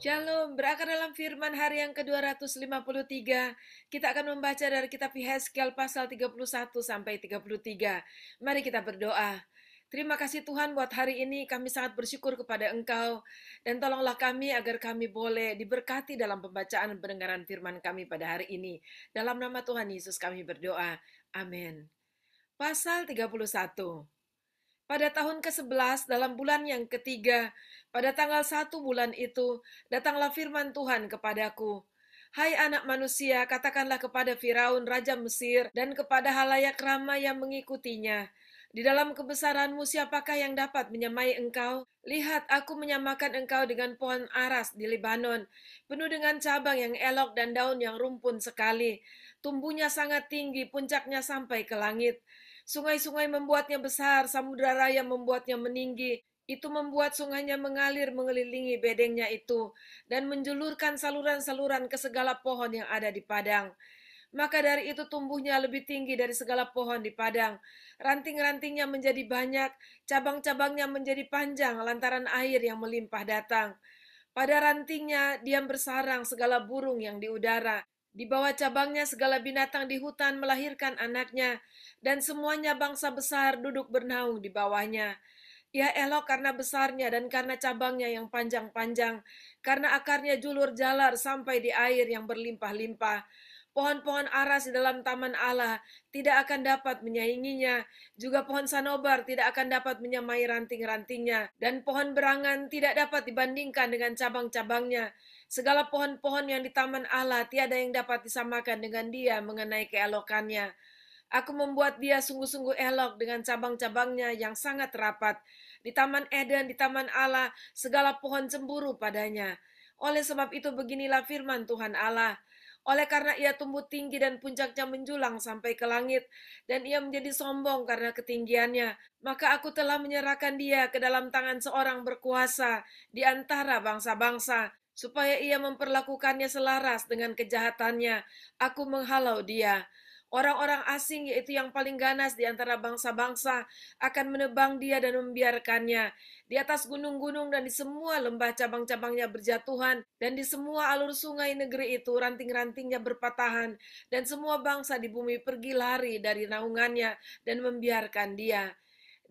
Shalom, berakar dalam firman hari yang ke-253. Kita akan membaca dari kitab Yehezkiel pasal 31 sampai 33. Mari kita berdoa. Terima kasih Tuhan buat hari ini, kami sangat bersyukur kepada Engkau. Dan tolonglah kami agar kami boleh diberkati dalam pembacaan dan pendengaran firman kami pada hari ini. Dalam nama Tuhan Yesus kami berdoa. Amin. Pasal 31. Pada tahun ke-11 dalam bulan yang ketiga, pada tanggal 1 bulan itu, datanglah firman Tuhan kepadaku. Hai anak manusia, katakanlah kepada Firaun, Raja Mesir, dan kepada halayak ramai yang mengikutinya. Di dalam kebesaranmu siapakah yang dapat menyamai engkau? Lihat, aku menyamakan engkau dengan pohon aras di Libanon, penuh dengan cabang yang elok dan daun yang rumpun sekali. Tumbuhnya sangat tinggi, puncaknya sampai ke langit. Sungai-sungai membuatnya besar, samudra raya membuatnya meninggi. Itu membuat sungainya mengalir mengelilingi bedengnya itu, dan menjulurkan saluran-saluran ke segala pohon yang ada di padang. Maka dari itu tumbuhnya lebih tinggi dari segala pohon di padang. Ranting-rantingnya menjadi banyak, cabang-cabangnya menjadi panjang lantaran air yang melimpah datang. Pada rantingnya diam bersarang segala burung yang di udara. Di bawah cabangnya segala binatang di hutan melahirkan anaknya, dan semuanya bangsa besar duduk bernaung di bawahnya. Ia elok karena besarnya dan karena cabangnya yang panjang-panjang, karena akarnya julur jalar sampai di air yang berlimpah-limpah. Pohon-pohon aras di dalam taman Allah tidak akan dapat menyainginya, juga pohon sanobar tidak akan dapat menyamai ranting-rantingnya, dan pohon berangan tidak dapat dibandingkan dengan cabang-cabangnya. Segala pohon-pohon yang di taman Allah tiada yang dapat disamakan dengan dia mengenai keelokannya. Aku membuat dia sungguh-sungguh elok dengan cabang-cabangnya yang sangat rapat. Di Taman Eden, di Taman Allah, segala pohon cemburu padanya. Oleh sebab itu beginilah firman Tuhan Allah. Oleh karena ia tumbuh tinggi dan puncaknya menjulang sampai ke langit, dan ia menjadi sombong karena ketinggiannya, maka aku telah menyerahkan dia ke dalam tangan seorang berkuasa di antara bangsa-bangsa, supaya ia memperlakukannya selaras dengan kejahatannya. Aku menghalau dia. Orang-orang asing, yaitu yang paling ganas di antara bangsa-bangsa, akan menebang dia dan membiarkannya. Di atas gunung-gunung dan di semua lembah cabang-cabangnya berjatuhan, dan di semua alur sungai negeri itu ranting-rantingnya berpatahan, dan semua bangsa di bumi pergi lari dari naungannya dan membiarkan dia.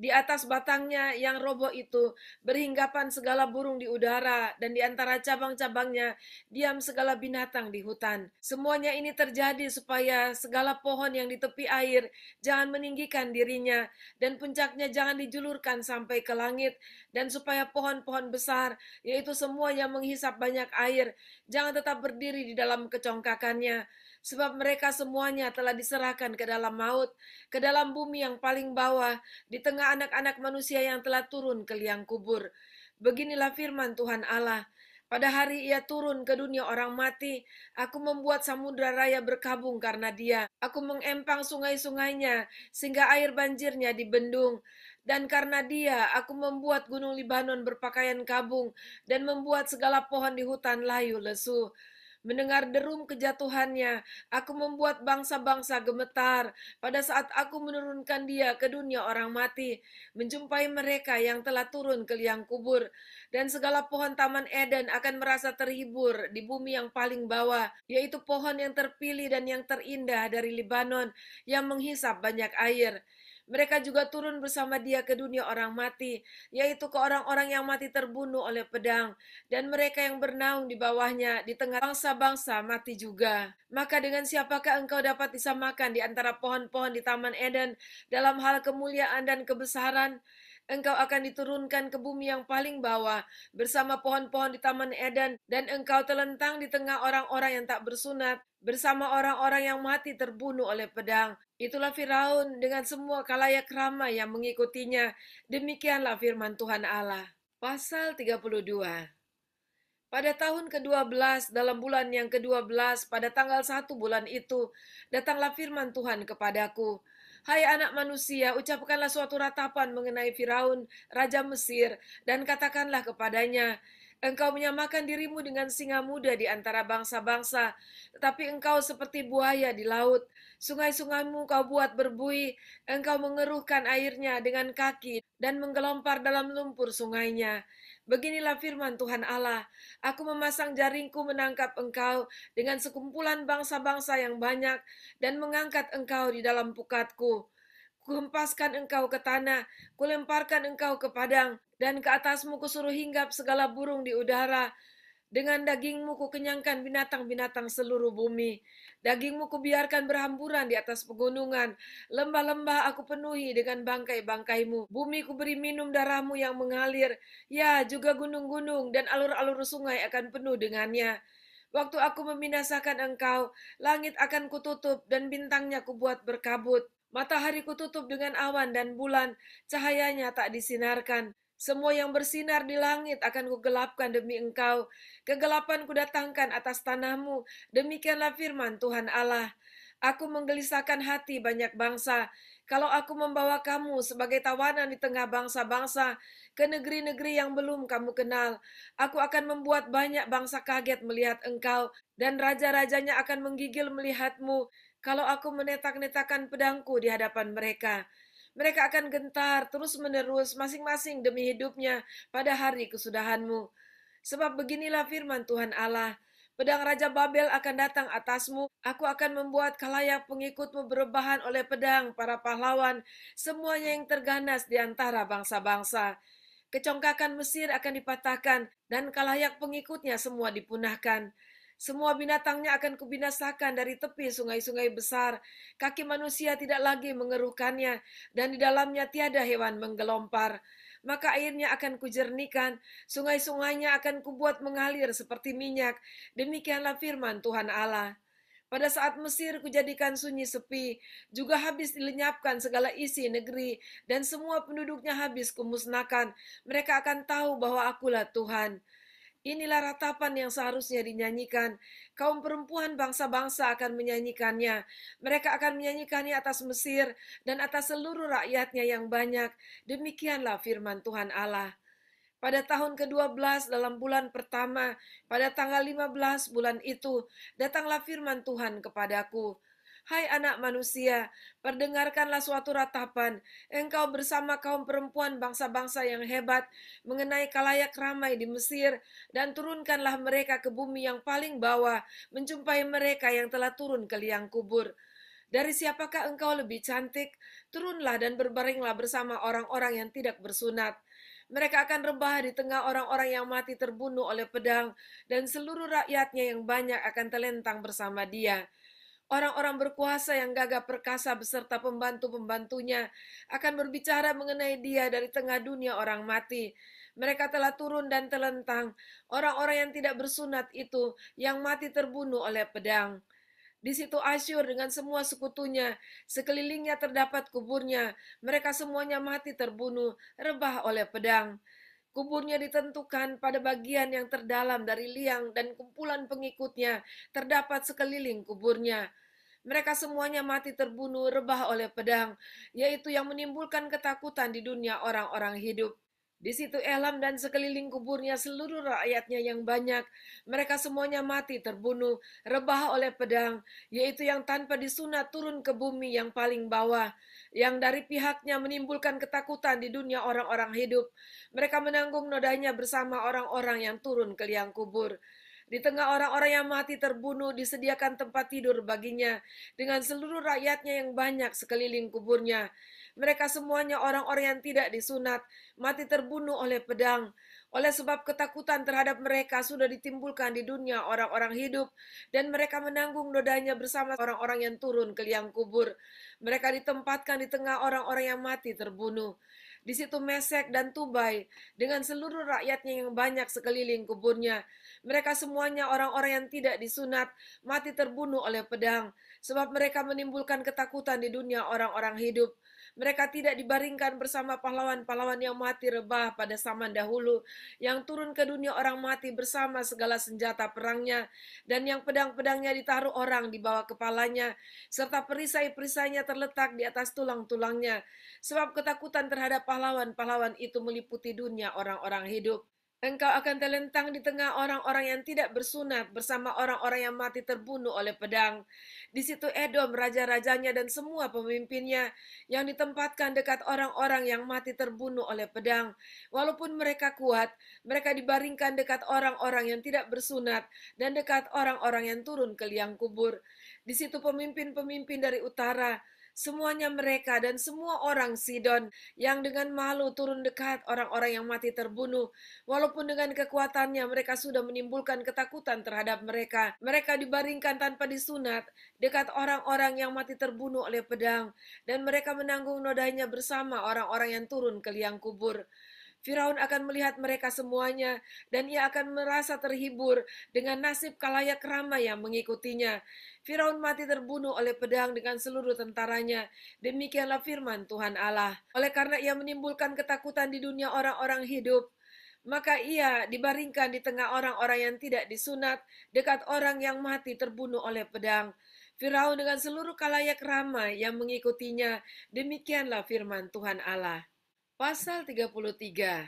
Di atas batangnya yang roboh itu berhinggapan segala burung di udara, dan di antara cabang-cabangnya diam segala binatang di hutan. Semuanya ini terjadi supaya segala pohon yang di tepi air jangan meninggikan dirinya, dan puncaknya jangan dijulurkan sampai ke langit, dan supaya pohon-pohon besar, yaitu semua yang menghisap banyak air, jangan tetap berdiri di dalam kecongkakannya. Sebab mereka semuanya telah diserahkan ke dalam maut, ke dalam bumi yang paling bawah, di tengah anak-anak manusia yang telah turun ke liang kubur. Beginilah firman Tuhan Allah. Pada hari ia turun ke dunia orang mati, aku membuat samudra raya berkabung karena dia. Aku mengempang sungai-sungainya, sehingga air banjirnya dibendung. Dan karena dia, aku membuat gunung Libanon berpakaian kabung, dan membuat segala pohon di hutan layu lesu. Mendengar derum kejatuhannya, aku membuat bangsa-bangsa gemetar pada saat aku menurunkan dia ke dunia orang mati, menjumpai mereka yang telah turun ke liang kubur, dan segala pohon taman Eden akan merasa terhibur di bumi yang paling bawah, yaitu pohon yang terpilih dan yang terindah dari Libanon, yang menghisap banyak air. Mereka juga turun bersama dia ke dunia orang mati, yaitu ke orang-orang yang mati terbunuh oleh pedang, dan mereka yang bernaung di bawahnya di tengah bangsa-bangsa mati juga. Maka dengan siapakah engkau dapat disamakan di antara pohon-pohon di Taman Eden dalam hal kemuliaan dan kebesaran? Engkau akan diturunkan ke bumi yang paling bawah bersama pohon-pohon di Taman Eden, dan engkau telentang di tengah orang-orang yang tak bersunat, bersama orang-orang yang mati terbunuh oleh pedang. Itulah Firaun dengan semua kalayak ramai yang mengikutinya. Demikianlah firman Tuhan Allah. Pasal 32. Pada tahun ke-12, dalam bulan yang ke-12, pada tanggal 1 bulan itu, datanglah firman Tuhan kepadaku. Hai anak manusia, ucapkanlah suatu ratapan mengenai Firaun, Raja Mesir, dan katakanlah kepadanya, Engkau menyamakan dirimu dengan singa muda di antara bangsa-bangsa, tetapi engkau seperti buaya di laut. Sungai-sungaimu kau buat berbuih, engkau mengeruhkan airnya dengan kaki dan menggelompar dalam lumpur sungainya. Beginilah firman Tuhan Allah, aku memasang jaringku menangkap engkau dengan sekumpulan bangsa-bangsa yang banyak dan mengangkat engkau di dalam pukatku. Kuhempaskan engkau ke tanah, kulemparkan engkau ke padang, dan ke atasmu kusuruh hinggap segala burung di udara. Dengan dagingmu kukenyangkan binatang-binatang seluruh bumi. Dagingmu kubiarkan berhamburan di atas pegunungan. Lembah-lembah aku penuhi dengan bangkai-bangkaimu. Bumi kuberi minum darahmu yang mengalir. Ya, juga gunung-gunung dan alur-alur sungai akan penuh dengannya. Waktu aku membinasakan engkau, langit akan kututup dan bintangnya kubuat berkabut. Matahari kututup dengan awan dan bulan, cahayanya tak disinarkan. Semua yang bersinar di langit akan kugelapkan demi engkau. Kegelapan kudatangkan atas tanahmu. Demikianlah firman Tuhan Allah. Aku menggelisahkan hati banyak bangsa. Kalau aku membawa kamu sebagai tawanan di tengah bangsa-bangsa ke negeri-negeri yang belum kamu kenal, aku akan membuat banyak bangsa kaget melihat engkau, dan raja-rajanya akan menggigil melihatmu. Kalau aku menetak-netakkan pedangku di hadapan mereka, mereka akan gentar terus-menerus masing-masing demi hidupnya pada hari kesudahanmu. Sebab beginilah firman Tuhan Allah, pedang Raja Babel akan datang atasmu, aku akan membuat khalayak pengikutmu berebahan oleh pedang para pahlawan, semuanya yang terganas di antara bangsa-bangsa. Kecongkakan Mesir akan dipatahkan, dan khalayak pengikutnya semua dipunahkan. Semua binatangnya akan kubinasakan dari tepi sungai-sungai besar. Kaki manusia tidak lagi mengeruhkannya, dan di dalamnya tiada hewan menggelompar. Maka airnya akan kujernihkan, sungai-sungainya akan kubuat mengalir seperti minyak. Demikianlah firman Tuhan Allah. Pada saat Mesir kujadikan sunyi sepi, juga habis dilenyapkan segala isi negeri, dan semua penduduknya habis kumusnahkan. Mereka akan tahu bahwa akulah Tuhan. Inilah ratapan yang seharusnya dinyanyikan. Kaum perempuan bangsa-bangsa akan menyanyikannya. Mereka akan menyanyikannya atas Mesir dan atas seluruh rakyatnya yang banyak. Demikianlah firman Tuhan Allah. Pada tahun ke-12 dalam bulan pertama, pada tanggal 15 bulan itu, datanglah firman Tuhan kepadaku. Hai anak manusia, perdengarkanlah suatu ratapan. Engkau bersama kaum perempuan bangsa-bangsa yang hebat mengenai khalayak ramai di Mesir, dan turunkanlah mereka ke bumi yang paling bawah, menjumpai mereka yang telah turun ke liang kubur. Dari siapakah engkau lebih cantik? Turunlah dan berbaringlah bersama orang-orang yang tidak bersunat. Mereka akan rebah di tengah orang-orang yang mati terbunuh oleh pedang, dan seluruh rakyatnya yang banyak akan telentang bersama dia. Orang-orang berkuasa yang gagah perkasa beserta pembantu-pembantunya akan berbicara mengenai dia dari tengah dunia orang mati. Mereka telah turun dan telentang, orang-orang yang tidak bersunat itu, yang mati terbunuh oleh pedang. Di situ Asyur dengan semua sekutunya, sekelilingnya terdapat kuburnya. Mereka semuanya mati terbunuh, rebah oleh pedang. Kuburnya ditentukan pada bagian yang terdalam dari liang, dan kumpulan pengikutnya terdapat sekeliling kuburnya. Mereka semuanya mati terbunuh, rebah oleh pedang, yaitu yang menimbulkan ketakutan di dunia orang-orang hidup. Di situ Elam dan sekeliling kuburnya seluruh rakyatnya yang banyak. Mereka semuanya mati terbunuh, rebah oleh pedang, yaitu yang tanpa disunat turun ke bumi yang paling bawah, yang dari pihaknya menimbulkan ketakutan di dunia orang-orang hidup. Mereka menanggung nodanya bersama orang-orang yang turun ke liang kubur. Di tengah orang-orang yang mati terbunuh disediakan tempat tidur baginya, dengan seluruh rakyatnya yang banyak sekeliling kuburnya. Mereka semuanya orang-orang yang tidak disunat, mati terbunuh oleh pedang. Oleh sebab ketakutan terhadap mereka sudah ditimbulkan di dunia orang-orang hidup, dan mereka menanggung nodanya bersama orang-orang yang turun ke liang kubur. Mereka ditempatkan di tengah orang-orang yang mati terbunuh. Di situ Mesek dan Tubai dengan seluruh rakyatnya yang banyak sekeliling kuburnya. Mereka semuanya orang-orang yang tidak disunat, mati terbunuh oleh pedang, sebab mereka menimbulkan ketakutan di dunia orang-orang hidup. Mereka tidak dibaringkan bersama pahlawan-pahlawan yang mati rebah pada zaman dahulu, yang turun ke dunia orang mati bersama segala senjata perangnya, dan yang pedang-pedangnya ditaruh orang di bawah kepalanya, serta perisai-perisainya terletak di atas tulang-tulangnya. Sebab ketakutan terhadap pahlawan-pahlawan itu meliputi dunia orang-orang hidup. Engkau akan terlentang di tengah orang-orang yang tidak bersunat bersama orang-orang yang mati terbunuh oleh pedang. Di situ Edom, raja-rajanya dan semua pemimpinnya yang ditempatkan dekat orang-orang yang mati terbunuh oleh pedang. Walaupun mereka kuat, mereka dibaringkan dekat orang-orang yang tidak bersunat dan dekat orang-orang yang turun ke liang kubur. Di situ pemimpin-pemimpin dari utara, semuanya mereka dan semua orang Sidon yang dengan malu turun dekat orang-orang yang mati terbunuh. Walaupun dengan kekuatannya mereka sudah menimbulkan ketakutan terhadap mereka. Mereka dibaringkan tanpa disunat dekat orang-orang yang mati terbunuh oleh pedang. Dan mereka menanggung nodainya bersama orang-orang yang turun ke liang kubur. Firaun akan melihat mereka semuanya, dan ia akan merasa terhibur dengan nasib kalayak ramai yang mengikutinya. Firaun mati terbunuh oleh pedang dengan seluruh tentaranya. Demikianlah firman Tuhan Allah. Oleh karena ia menimbulkan ketakutan di dunia orang-orang hidup, maka ia dibaringkan di tengah orang-orang yang tidak disunat, dekat orang yang mati terbunuh oleh pedang. Firaun dengan seluruh kalayak ramai yang mengikutinya. Demikianlah firman Tuhan Allah. Pasal 33.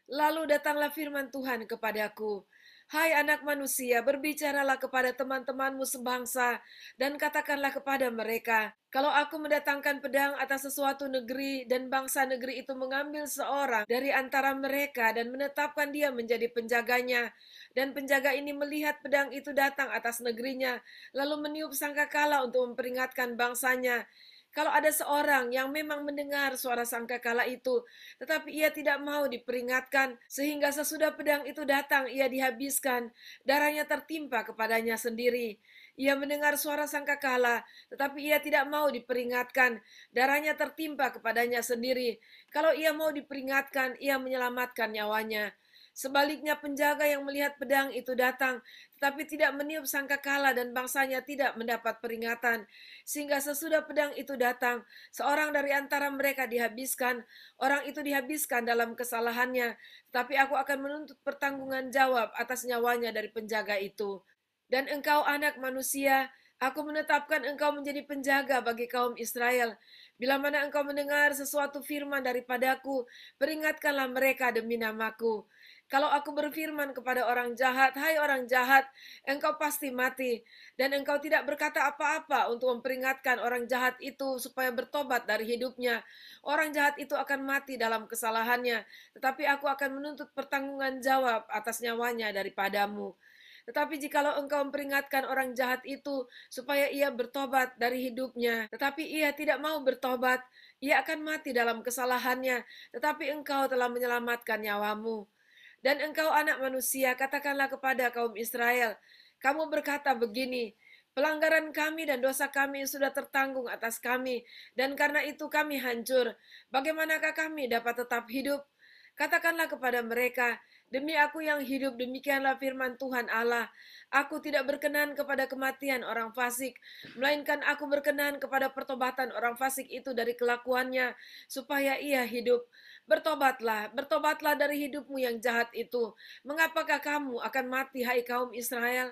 Lalu datanglah firman Tuhan kepadaku, "Hai anak manusia, berbicaralah kepada teman-temanmu sebangsa, dan katakanlah kepada mereka, kalau aku mendatangkan pedang atas sesuatu negeri, dan bangsa negeri itu mengambil seorang dari antara mereka, dan menetapkan dia menjadi penjaganya, dan penjaga ini melihat pedang itu datang atas negerinya, lalu meniup sangkakala untuk memperingatkan bangsanya. Kalau ada seorang yang memang mendengar suara sangkakala itu, tetapi ia tidak mau diperingatkan, sehingga sesudah pedang itu datang ia dihabiskan, darahnya tertimpa kepadanya sendiri. Ia mendengar suara sangkakala, tetapi ia tidak mau diperingatkan, darahnya tertimpa kepadanya sendiri. Kalau ia mau diperingatkan, ia menyelamatkan nyawanya. Sebaliknya penjaga yang melihat pedang itu datang, tetapi tidak meniup sangkakala dan bangsanya tidak mendapat peringatan. Sehingga sesudah pedang itu datang, seorang dari antara mereka dihabiskan, orang itu dihabiskan dalam kesalahannya, tetapi aku akan menuntut pertanggungan jawab atas nyawanya dari penjaga itu. Dan engkau anak manusia, aku menetapkan engkau menjadi penjaga bagi kaum Israel. Bila mana engkau mendengar sesuatu firman daripadaku, peringatkanlah mereka demi namaku. Kalau aku berfirman kepada orang jahat, hai orang jahat, engkau pasti mati. Dan engkau tidak berkata apa-apa untuk memperingatkan orang jahat itu supaya bertobat dari hidupnya. Orang jahat itu akan mati dalam kesalahannya, tetapi aku akan menuntut pertanggungan jawab atas nyawanya daripadamu. Tetapi jikalau engkau memperingatkan orang jahat itu supaya ia bertobat dari hidupnya, tetapi ia tidak mau bertobat, ia akan mati dalam kesalahannya, tetapi engkau telah menyelamatkan nyawamu. Dan engkau anak manusia, katakanlah kepada kaum Israel, kamu berkata begini, pelanggaran kami dan dosa kami sudah tertanggung atas kami, dan karena itu kami hancur. Bagaimanakah kami dapat tetap hidup? Katakanlah kepada mereka, demi aku yang hidup, demikianlah firman Tuhan Allah. Aku tidak berkenan kepada kematian orang fasik, melainkan aku berkenan kepada pertobatan orang fasik itu dari kelakuannya, supaya ia hidup. Bertobatlah, bertobatlah dari hidupmu yang jahat itu. Mengapakah kamu akan mati, hai kaum Israel?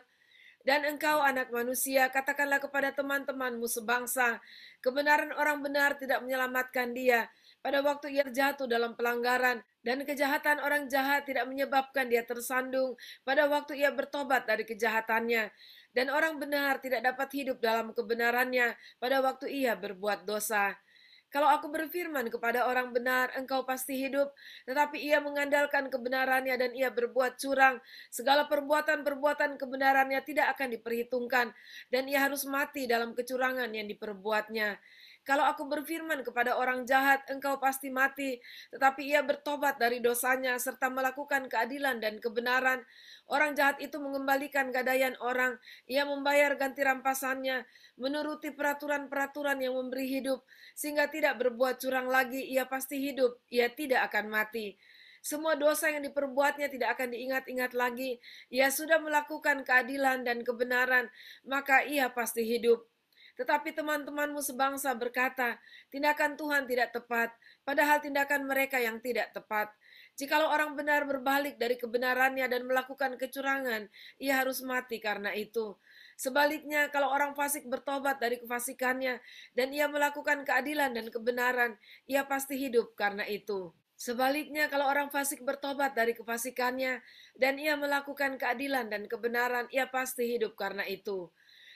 Dan engkau anak manusia, katakanlah kepada teman-temanmu sebangsa, kebenaran orang benar tidak menyelamatkan dia. Pada waktu ia jatuh dalam pelanggaran, dan kejahatan orang jahat tidak menyebabkan dia tersandung pada waktu ia bertobat dari kejahatannya. Dan orang benar tidak dapat hidup dalam kebenarannya pada waktu ia berbuat dosa. Kalau aku berfirman kepada orang benar, engkau pasti hidup, tetapi ia mengandalkan kebenarannya dan ia berbuat curang, segala perbuatan-perbuatan kebenarannya tidak akan diperhitungkan, dan ia harus mati dalam kecurangan yang diperbuatnya. Kalau aku berfirman kepada orang jahat, engkau pasti mati, tetapi ia bertobat dari dosanya serta melakukan keadilan dan kebenaran. Orang jahat itu mengembalikan gadaian orang, ia membayar ganti rampasannya, menuruti peraturan-peraturan yang memberi hidup, sehingga tidak berbuat curang lagi, ia pasti hidup, ia tidak akan mati. Semua dosa yang diperbuatnya tidak akan diingat-ingat lagi. Ia sudah melakukan keadilan dan kebenaran, maka ia pasti hidup. Tetapi teman-temanmu sebangsa berkata, tindakan Tuhan tidak tepat, padahal tindakan mereka yang tidak tepat. Jikalau orang benar berbalik dari kebenarannya dan melakukan kecurangan, ia harus mati karena itu. Sebaliknya, kalau orang fasik bertobat dari kefasikannya dan ia melakukan keadilan dan kebenaran, ia pasti hidup karena itu. Sebaliknya, kalau orang fasik bertobat dari kefasikannya dan ia melakukan keadilan dan kebenaran, ia pasti hidup karena itu.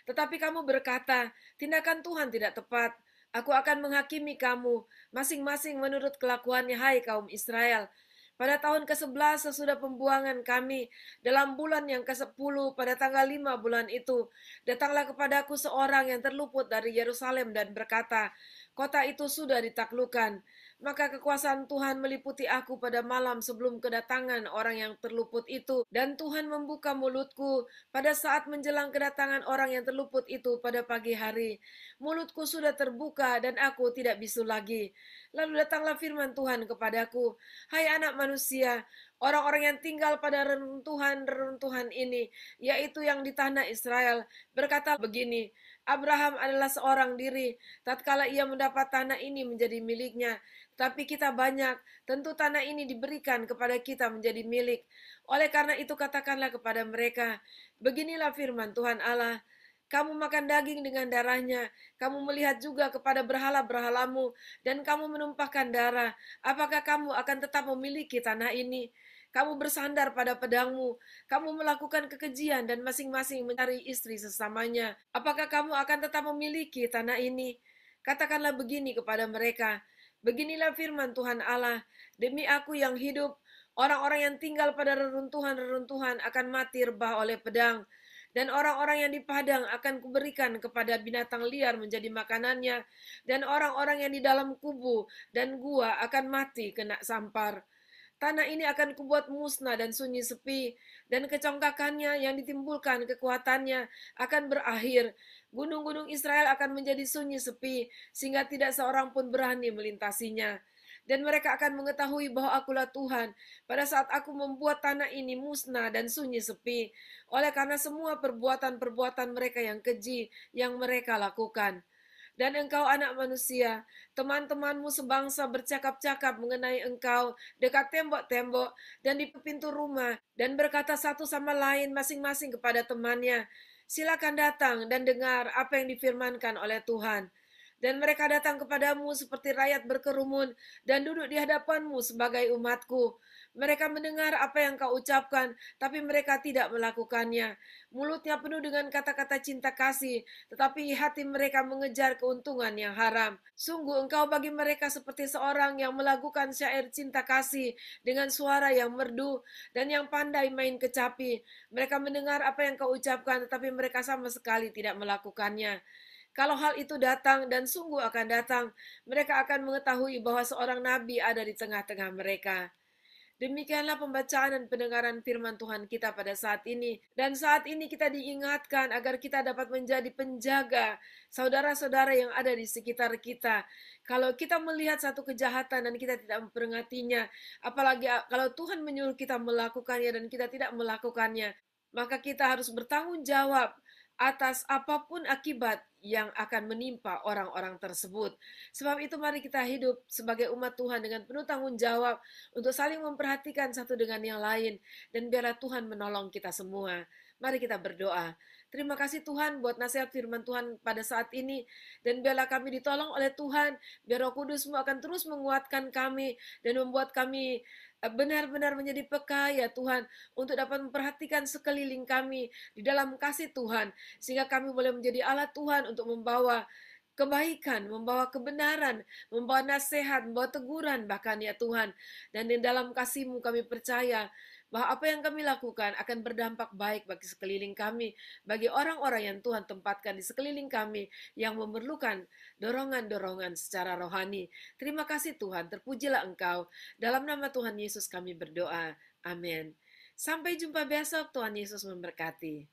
Tetapi kamu berkata, tindakan Tuhan tidak tepat. Aku akan menghakimi kamu, masing-masing menurut kelakuannya, hai kaum Israel. Pada tahun ke-11 sesudah pembuangan kami, dalam bulan yang ke-10 pada tanggal 5 bulan itu, datanglah kepadaku seorang yang terluput dari Yerusalem dan berkata, kota itu sudah ditaklukkan. Maka kekuasaan Tuhan meliputi aku pada malam sebelum kedatangan orang yang terluput itu, dan Tuhan membuka mulutku pada saat menjelang kedatangan orang yang terluput itu pada pagi hari. Mulutku sudah terbuka dan aku tidak bisu lagi. Lalu datanglah firman Tuhan kepadaku, hai anak manusia, orang-orang yang tinggal pada reruntuhan-reruntuhan ini, yaitu yang di tanah Israel, berkata begini, Abraham adalah seorang diri, tatkala ia mendapat tanah ini menjadi miliknya, tapi kita banyak, tentu tanah ini diberikan kepada kita menjadi milik. Oleh karena itu katakanlah kepada mereka, beginilah firman Tuhan Allah, kamu makan daging dengan darahnya, kamu melihat juga kepada berhala-berhalamu, dan kamu menumpahkan darah. Apakah kamu akan tetap memiliki tanah ini? Kamu bersandar pada pedangmu, kamu melakukan kekejian dan masing-masing mencari istri sesamanya. Apakah kamu akan tetap memiliki tanah ini? Katakanlah begini kepada mereka, beginilah firman Tuhan Allah, demi aku yang hidup, orang-orang yang tinggal pada reruntuhan-reruntuhan akan mati rebah oleh pedang, dan orang-orang yang di padang akan kuberikan kepada binatang liar menjadi makanannya, dan orang-orang yang di dalam kubu dan gua akan mati kena sampar. Tanah ini akan kubuat musnah dan sunyi sepi, dan kecongkakannya yang ditimbulkan kekuatannya akan berakhir. Gunung-gunung Israel akan menjadi sunyi sepi, sehingga tidak seorang pun berani melintasinya. Dan mereka akan mengetahui bahwa akulah Tuhan, pada saat aku membuat tanah ini musnah dan sunyi sepi, oleh karena semua perbuatan-perbuatan mereka yang keji yang mereka lakukan. Dan engkau anak manusia, teman-temanmu sebangsa bercakap-cakap mengenai engkau dekat tembok-tembok dan di pintu rumah, dan berkata satu sama lain masing-masing kepada temannya, silakan datang dan dengar apa yang difirmankan oleh Tuhan. Dan mereka datang kepadamu seperti rakyat berkerumun dan duduk di hadapanmu sebagai umatku. Mereka mendengar apa yang kau ucapkan, tapi mereka tidak melakukannya. Mulutnya penuh dengan kata-kata cinta kasih, tetapi hati mereka mengejar keuntungan yang haram. Sungguh engkau bagi mereka seperti seorang yang melakukan syair cinta kasih dengan suara yang merdu dan yang pandai main kecapi. Mereka mendengar apa yang kau ucapkan, tetapi mereka sama sekali tidak melakukannya. Kalau hal itu datang dan sungguh akan datang, mereka akan mengetahui bahwa seorang nabi ada di tengah-tengah mereka. Demikianlah pembacaan dan pendengaran firman Tuhan kita pada saat ini. Dan saat ini kita diingatkan agar kita dapat menjadi penjaga saudara-saudara yang ada di sekitar kita. Kalau kita melihat satu kejahatan dan kita tidak memperingatinya, apalagi kalau Tuhan menyuruh kita melakukannya dan kita tidak melakukannya, maka kita harus bertanggung jawab atas apapun akibat yang akan menimpa orang-orang tersebut. Sebab itu mari kita hidup sebagai umat Tuhan dengan penuh tanggung jawab untuk saling memperhatikan satu dengan yang lain, dan biarlah Tuhan menolong kita semua. Mari kita berdoa. Terima kasih Tuhan buat nasihat firman Tuhan pada saat ini, dan biarlah kami ditolong oleh Tuhan, biar Roh Kudus-Mu akan terus menguatkan kami dan membuat kami benar-benar menjadi peka ya Tuhan, untuk dapat memperhatikan sekeliling kami di dalam kasih Tuhan, sehingga kami boleh menjadi alat Tuhan untuk membawa kebaikan, membawa kebenaran, membawa nasihat, membawa teguran bahkan ya Tuhan. Dan di dalam kasih-Mu kami percaya bahwa apa yang kami lakukan akan berdampak baik bagi sekeliling kami, bagi orang-orang yang Tuhan tempatkan di sekeliling kami yang memerlukan dorongan-dorongan secara rohani. Terima kasih Tuhan, terpujilah Engkau. Dalam nama Tuhan Yesus kami berdoa. Amin. Sampai jumpa besok, Tuhan Yesus memberkati.